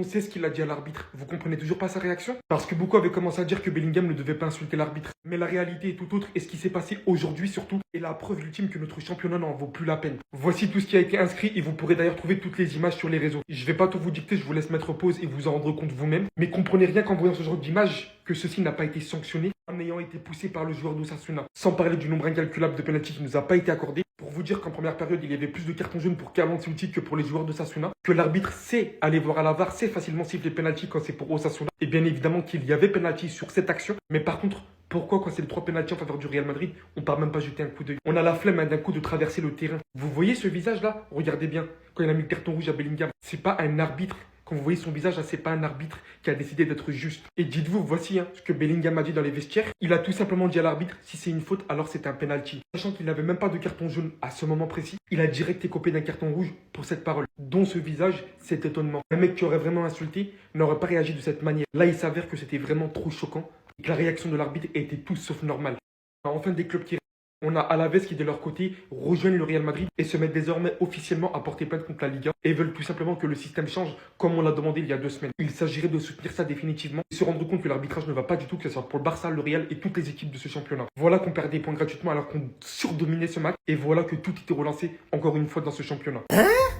On sait ce qu'il a dit à l'arbitre. Vous comprenez toujours pas sa réaction? Parce que beaucoup avaient commencé à dire que Bellingham ne devait pas insulter l'arbitre. Mais la réalité est tout autre et ce qui s'est passé aujourd'hui surtout est la preuve ultime que notre championnat n'en vaut plus la peine. Voici tout ce qui a été inscrit et vous pourrez d'ailleurs trouver toutes les images sur les réseaux. Je vais pas tout vous dicter, je vous laisse mettre pause et vous en rendre compte vous-même. Mais comprenez rien qu'en voyant ce genre d'image que ceci n'a pas été sanctionné en ayant été poussé par le joueur d'Osasuna. Sans parler du nombre incalculable de pénaltys qui nous a pas été accordé. Pour vous dire qu'en première période, il y avait plus de cartons jaunes pour Carlo Ancelotti que pour les joueurs d'Osasuna. Que l'arbitre sait aller voir à la VAR, sait facilement siffler pénalty quand c'est pour Osasuna. Et bien évidemment qu'il y avait pénalty sur cette action. Mais par contre, pourquoi quand c'est les 3 pénaltys en faveur du Real Madrid, on part même pas jeter un coup d'œil? On a la flemme d'un coup de traverser le terrain. Vous voyez ce visage-là? Regardez bien. Quand il a mis le carton rouge à Bellingham, c'est pas un arbitre. Quand vous voyez son visage, c'est pas un arbitre qui a décidé d'être juste. Et dites-vous, voici ce que Bellingham a dit dans les vestiaires. Il a tout simplement dit à l'arbitre, si c'est une faute, alors c'est un penalty. Sachant qu'il n'avait même pas de carton jaune à ce moment précis, il a direct écopé d'un carton rouge pour cette parole. Dont ce visage, cet étonnement. Un mec qui aurait vraiment insulté n'aurait pas réagi de cette manière. Là, il s'avère que c'était vraiment trop choquant et que la réaction de l'arbitre était tout sauf normale. Enfin, des clubs qui... On a Alaves qui, de leur côté, rejoignent le Real Madrid et se mettent désormais officiellement à porter plainte contre la Liga et veulent tout simplement que le système change comme on l'a demandé il y a 2 semaines. Il s'agirait de soutenir ça définitivement et se rendre compte que l'arbitrage ne va pas du tout, que ce soit pour le Barça, le Real et toutes les équipes de ce championnat. Voilà qu'on perd des points gratuitement alors qu'on surdominait ce match et voilà que tout était relancé encore une fois dans ce championnat.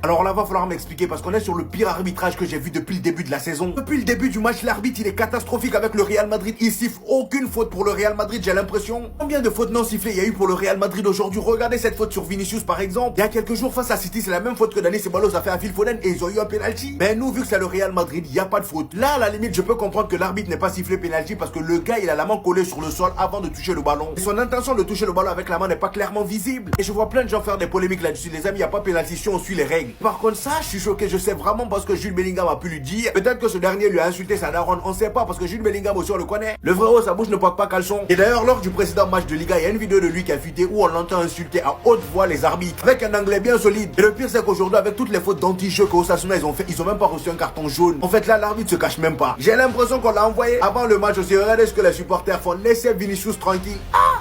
Alors là, va falloir m'expliquer parce qu'on est sur le pire arbitrage que j'ai vu depuis le début de la saison. Depuis le début du match, l'arbitre il est catastrophique avec le Real Madrid. Il siffle aucune faute pour le Real Madrid, j'ai l'impression. Combien de fautes non sifflées il y a eu pour le Real Madrid aujourd'hui? Regardez cette faute sur Vinicius par exemple. Il y a quelques jours face à City, c'est la même faute que Dani Ceballos a fait à Phil Foden et ils ont eu un penalty. Mais nous, vu que c'est le Real Madrid, il n'y a pas de faute. Là, à la limite, je peux comprendre que l'arbitre n'ait pas sifflé penalty parce que le gars il a la main collée sur le sol avant de toucher le ballon. Et son intention de toucher le ballon avec la main n'est pas clairement visible. Et je vois plein de gens faire des polémiques là-dessus. Les amis, il n'y a pas penalty si on suit les règles. Par contre, ça, je suis choqué, je sais vraiment parce que Jude Bellingham a pu lui dire. Peut-être que ce dernier lui a insulté sa daronne, on sait pas parce que Jude Bellingham aussi on le connaît. Le frérot, sa bouche ne porte pas caleçon. Et d'ailleurs, lors du précédent match de Liga, il y a une vidéo de lui qui a fuité où on l'entend insulter à haute voix les arbitres avec un anglais bien solide. Et le pire, c'est qu'aujourd'hui, avec toutes les fautes d'anti-jeu que Osasuna ils ont fait, ils ont même pas reçu un carton jaune. En fait, là, l'arbitre se cache même pas. J'ai l'impression qu'on l'a envoyé avant le match aussi. Regardez ce que les supporters font. Laissez Vinicius tranquille.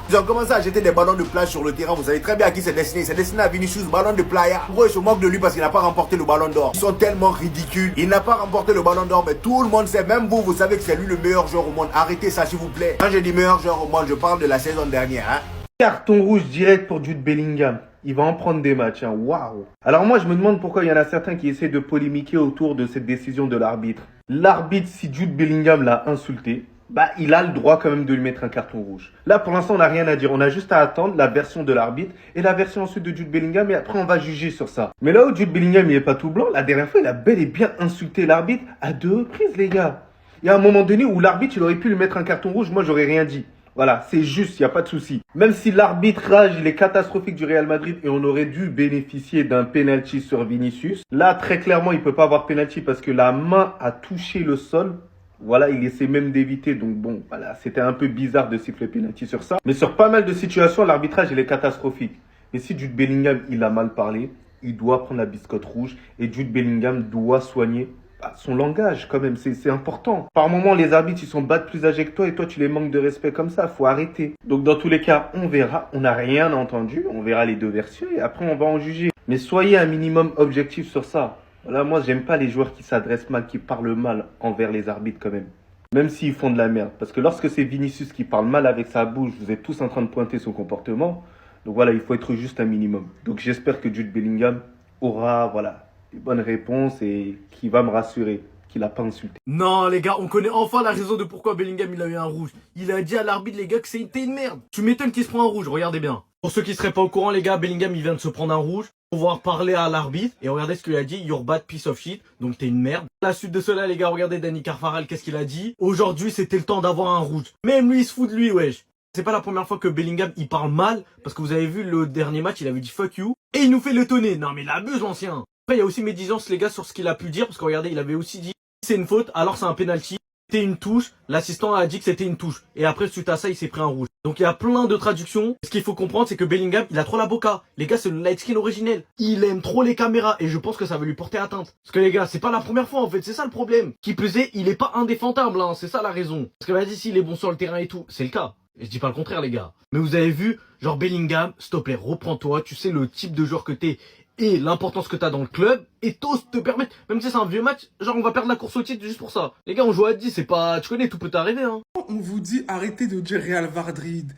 Ils ont commencé à jeter des ballons de plage sur le terrain. Vous savez très bien à qui c'est destiné. C'est destiné à Vinicius, ballon de playa. Pourquoi ils se moquent de lui parce qu'il n'a pas remporté le ballon d'or? Ils sont tellement ridicules. Il n'a pas remporté le ballon d'or, mais tout le monde sait, même vous, vous savez que c'est lui le meilleur joueur au monde. Arrêtez ça, s'il vous plaît. Quand je dis meilleur joueur au monde, je parle de la saison dernière. Carton rouge direct pour Jude Bellingham. Il va en prendre des matchs, hein. Waouh. Alors moi, je me demande pourquoi il y en a certains qui essaient de polémiquer autour de cette décision de l'arbitre. L'arbitre, si Jude Bellingham l'a insulté, bah il a le droit quand même de lui mettre un carton rouge. Là, pour l'instant, on n'a rien à dire. On a juste à attendre la version de l'arbitre et la version ensuite de Jude Bellingham et après, on va juger sur ça. Mais là où Jude Bellingham, il est pas tout blanc, la dernière fois, il a bel et bien insulté l'arbitre à 2 reprises, les gars. Il y a un moment donné où l'arbitre, il aurait pu lui mettre un carton rouge, moi, j'aurais rien dit. Voilà, c'est juste, il n'y a pas de souci. Même si l'arbitrage, il est catastrophique du Real Madrid et on aurait dû bénéficier d'un penalty sur Vinicius. Là, très clairement, il ne peut pas avoir penalty parce que la main a touché le sol. Voilà, il essaie même d'éviter. Donc bon, voilà, c'était un peu bizarre de siffler penalty sur ça. Mais sur pas mal de situations, l'arbitrage, il est catastrophique. Et si Jude Bellingham, il a mal parlé, il doit prendre la biscotte rouge. Et Jude Bellingham doit soigner son langage quand même, c'est important. Par moments, les arbitres, ils sont plus âgés que toi et toi, tu les manques de respect comme ça, faut arrêter. Donc dans tous les cas, on verra, on n'a rien entendu, on verra les 2 versions et après on va en juger. Mais soyez un minimum objectif sur ça. Voilà, moi j'aime pas les joueurs qui s'adressent mal, qui parlent mal envers les arbitres quand même. Même s'ils font de la merde. Parce que lorsque c'est Vinicius qui parle mal avec sa bouche, vous êtes tous en train de pointer son comportement. Donc voilà, il faut être juste un minimum. Donc j'espère que Jude Bellingham aura, voilà, des bonnes réponses et qui va me rassurer qu'il n'a pas insulté. Non les gars, on connaît enfin la raison de pourquoi Bellingham il a eu un rouge. Il a dit à l'arbitre les gars que c'était une merde. Tu m'étonnes qu'il se prend un rouge, regardez bien. Pour ceux qui seraient pas au courant les gars, Bellingham il vient de se prendre un rouge pour pouvoir parler à l'arbitre. Et regardez ce qu'il a dit, you're bad piece of shit, donc t'es une merde. À la suite de cela les gars, regardez Dani Carvajal, qu'est-ce qu'il a dit? Aujourd'hui c'était le temps d'avoir un rouge. Même lui il se fout de lui wesh. C'est pas la première fois que Bellingham il parle mal, parce que vous avez vu le dernier match il avait dit fuck you. Et il nous fait l'étonner, non mais il abuse l'ancien. Après, il y a aussi médisance, les gars, sur ce qu'il a pu dire, parce que regardez, il avait aussi dit, c'est une faute, alors c'est un penalty. C'était une touche, l'assistant a dit que c'était une touche. Et après, suite à ça, il s'est pris un rouge. Donc il y a plein de traductions. Ce qu'il faut comprendre, c'est que Bellingham, il a trop la boca. Les gars, c'est le light skin originel. Il aime trop les caméras, et je pense que ça va lui porter atteinte. Parce que les gars, c'est pas la première fois, en fait, c'est ça le problème. Qui plus est, il est pas indéfendable, hein, c'est ça la raison. Parce que vas-y, s'il est bon sur le terrain et tout, c'est le cas. Et je dis pas le contraire, les gars. Mais vous avez vu, genre Bellingham, s'il te plaît, reprends-toi, tu sais le type de joueur que t'es. et l'importance que t'as dans le club, et tous te permettent, même si c'est un vieux match, genre on va perdre la course au titre juste pour ça. Les gars, on joue à 10, c'est pas, tu connais, tout peut t'arriver, hein. On vous dit arrêtez de dire Real Madrid,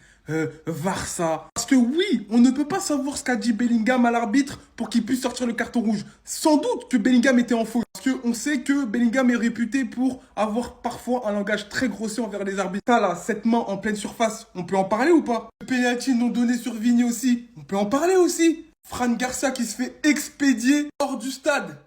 Barça. Parce que oui, on ne peut pas savoir ce qu'a dit Bellingham à l'arbitre pour qu'il puisse sortir le carton rouge. Sans doute que Bellingham était en faute. Parce qu'on sait que Bellingham est réputé pour avoir parfois un langage très grossier envers les arbitres. Ça là, cette main en pleine surface, on peut en parler ou pas? Le penalty non donné sur Vigny aussi, on peut en parler aussi. Fran Garcia qui se fait expédier hors du stade.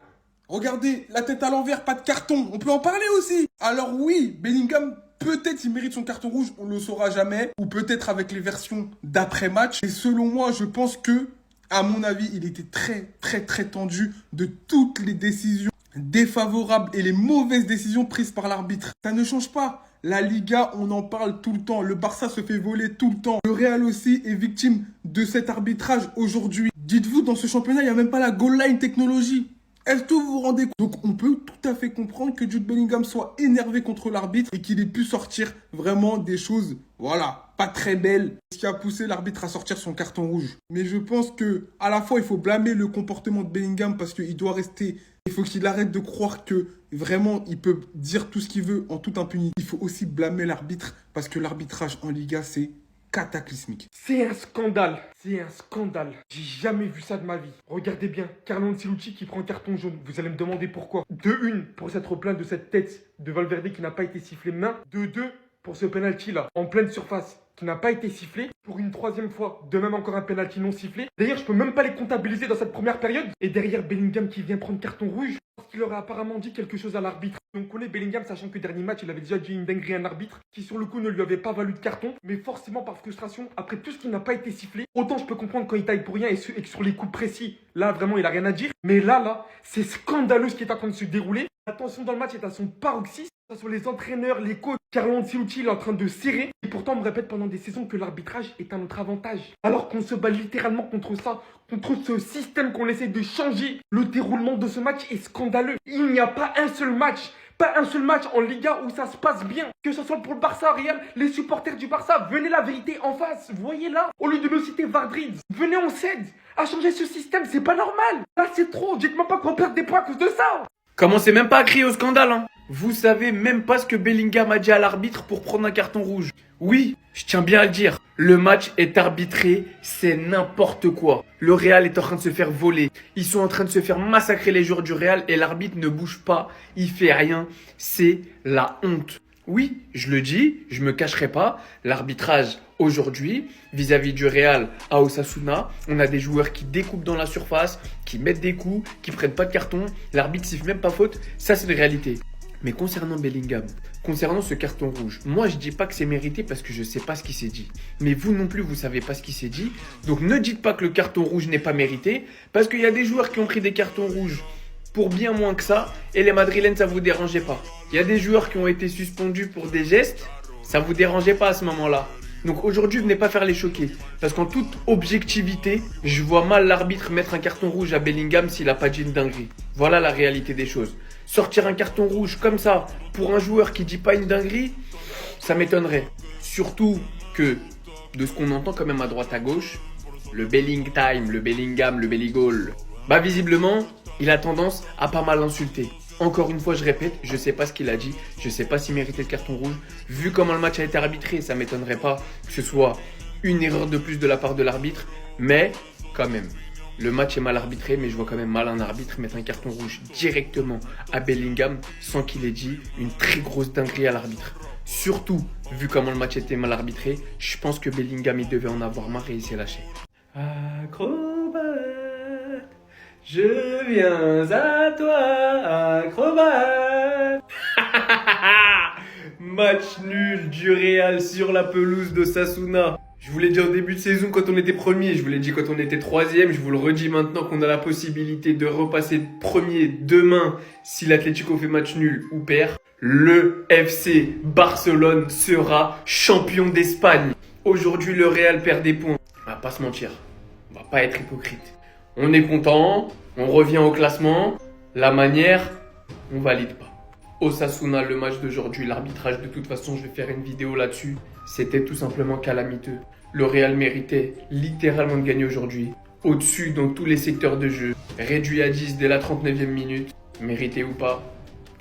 Regardez, la tête à l'envers, pas de carton. On peut en parler aussi. Alors oui, Bellingham, peut-être il mérite son carton rouge, on le saura jamais. Ou peut-être avec les versions d'après-match. Et selon moi, je pense que, à mon avis, il était très tendu de toutes les décisions défavorables et les mauvaises décisions prises par l'arbitre. Ça ne change pas. La Liga, on en parle tout le temps. Le Barça se fait voler tout le temps. Le Real aussi est victime de cet arbitrage aujourd'hui. Dites-vous, dans ce championnat, il n'y a même pas la goal line technologie. Est-ce que vous vous rendez compte? Donc on peut tout à fait comprendre que Jude Bellingham soit énervé contre l'arbitre et qu'il ait pu sortir vraiment des choses, voilà, pas très belles. Ce qui a poussé l'arbitre à sortir son carton rouge. Mais je pense que à la fois il faut blâmer le comportement de Bellingham parce qu'il doit rester, il faut qu'il arrête de croire que vraiment il peut dire tout ce qu'il veut en toute impunité. Il faut aussi blâmer l'arbitre parce que l'arbitrage en Liga c'est cataclysmique. C'est un scandale. C'est un scandale. J'ai jamais vu ça de ma vie. Regardez bien, Carlo Ancelotti qui prend un carton jaune. Vous allez me demander pourquoi. De une, pour s'être plaint de cette tête de Valverde qui n'a pas été sifflée main. De deux, pour ce penalty là, en pleine surface, qui n'a pas été sifflé. Pour une troisième fois, de même encore un penalty non sifflé. D'ailleurs, je peux même pas les comptabiliser dans cette première période. Et derrière Bellingham qui vient prendre carton rouge, parce qu'il aurait apparemment dit quelque chose à l'arbitre. On connaît Bellingham, sachant que dernier match, il avait déjà dit une dinguerie à un arbitre, qui sur le coup ne lui avait pas valu de carton. Mais forcément, par frustration, après tout ce qui n'a pas été sifflé, autant je peux comprendre quand il taille pour rien et que sur les coups précis, là vraiment il a rien à dire. Mais là, c'est scandaleux ce qui est en train de se dérouler. L'attention dans le match est à son paroxysme. Que ce soit les entraîneurs, les coachs, Carlo Ancelotti il est en train de serrer. Et pourtant on me répète pendant des saisons que l'arbitrage est à notre avantage. Alors qu'on se bat littéralement contre ça, contre ce système qu'on essaie de changer. Le déroulement de ce match est scandaleux. Il n'y a pas un seul match. Pas un seul match en Liga où ça se passe bien. Que ce soit pour le Barça, Real, les supporters du Barça, venez la vérité en face. Voyez là, au lieu de nous citer Vardrid, venez on cède. À changer ce système, c'est pas normal. Là c'est trop, dites-moi pas qu'on perd des points à cause de ça. Commencez même pas à crier au scandale, hein. Vous savez même pas ce que Bellingham a dit à l'arbitre pour prendre un carton rouge. Oui, je tiens bien à le dire. Le match est arbitré, c'est n'importe quoi. Le Real est en train de se faire voler. Ils sont en train de se faire massacrer les joueurs du Real et l'arbitre ne bouge pas, il fait rien. C'est la honte. Oui, je le dis, je me cacherai pas. L'arbitrage aujourd'hui, vis-à-vis du Real à Osasuna, on a des joueurs qui découpent dans la surface, qui mettent des coups, qui prennent pas de carton. L'arbitre siffle même pas faute. Ça, c'est une réalité. Mais concernant Bellingham, concernant ce carton rouge, moi je dis pas que c'est mérité parce que je sais pas ce qui s'est dit. Mais vous non plus, vous savez pas ce qui s'est dit. Donc ne dites pas que le carton rouge n'est pas mérité parce qu'il y a des joueurs qui ont pris des cartons rouges pour bien moins que ça et les Madrilènes ça vous dérangeait pas. Il y a des joueurs qui ont été suspendus pour des gestes, ça vous dérangeait pas à ce moment-là. Donc aujourd'hui, venez pas faire les choquer. Parce qu'en toute objectivité, je vois mal l'arbitre mettre un carton rouge à Bellingham s'il a pas dit une dinguerie. Voilà la réalité des choses. Sortir un carton rouge comme ça pour un joueur qui dit pas une dinguerie, ça m'étonnerait. Surtout que, de ce qu'on entend quand même à droite à gauche, le Belling time, le Bellingham, le Belligol, bah visiblement, il a tendance à pas mal insulter. Encore une fois, je répète, je sais pas ce qu'il a dit, je sais pas s'il méritait le carton rouge. Vu comment le match a été arbitré, ça m'étonnerait pas que ce soit une erreur de plus de la part de l'arbitre, mais quand même. Le match est mal arbitré, mais je vois quand même mal un arbitre mettre un carton rouge directement à Bellingham sans qu'il ait dit une très grosse dinguerie à l'arbitre. Surtout, vu comment le match était mal arbitré, je pense que Bellingham il devait en avoir marre et il s'est lâché. Acrobate, je viens à toi, acrobate. Match nul du Real sur la pelouse de Sasuna. Je vous l'ai dit en début de saison quand on était premier, je vous l'ai dit quand on était troisième, je vous le redis maintenant qu'on a la possibilité de repasser premier demain si l'Atlético fait match nul ou perd. Le FC Barcelone sera champion d'Espagne. Aujourd'hui, le Real perd des points. On va pas se mentir, on va pas être hypocrite. On est content, on revient au classement, la manière, on valide pas. Osasuna, le match d'aujourd'hui, l'arbitrage, de toute façon, je vais faire une vidéo là-dessus. C'était tout simplement calamiteux. Le Real méritait littéralement de gagner aujourd'hui. au-dessus dans tous les secteurs de jeu, réduit à 10 dès la 39e minute, mérité ou pas,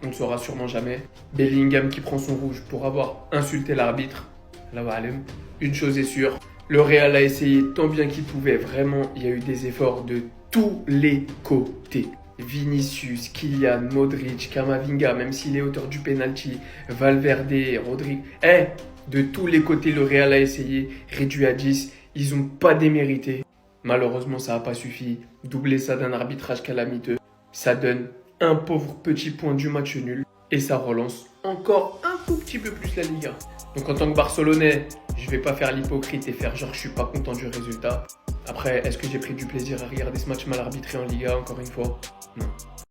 on ne saura sûrement jamais. Bellingham qui prend son rouge pour avoir insulté l'arbitre. Là, voilà, une chose est sûre, le Real a essayé tant bien qu'il pouvait. Vraiment, il y a eu des efforts de tous les côtés. Vinicius, Kylian, Modric, Camavinga, même s'il est auteur du penalty, Valverde, Rodrigue. De tous les côtés, le Real a essayé, réduit à 10. Ils n'ont pas démérité. Malheureusement, ça n'a pas suffi. Doubler ça d'un arbitrage calamiteux, ça donne un pauvre petit point du match nul. Et ça relance encore un tout petit peu plus la Liga. Donc en tant que Barcelonais, je vais pas faire l'hypocrite et faire genre je suis pas content du résultat. Après, est-ce que j'ai pris du plaisir à regarder ce match mal arbitré en Liga encore une fois? Non.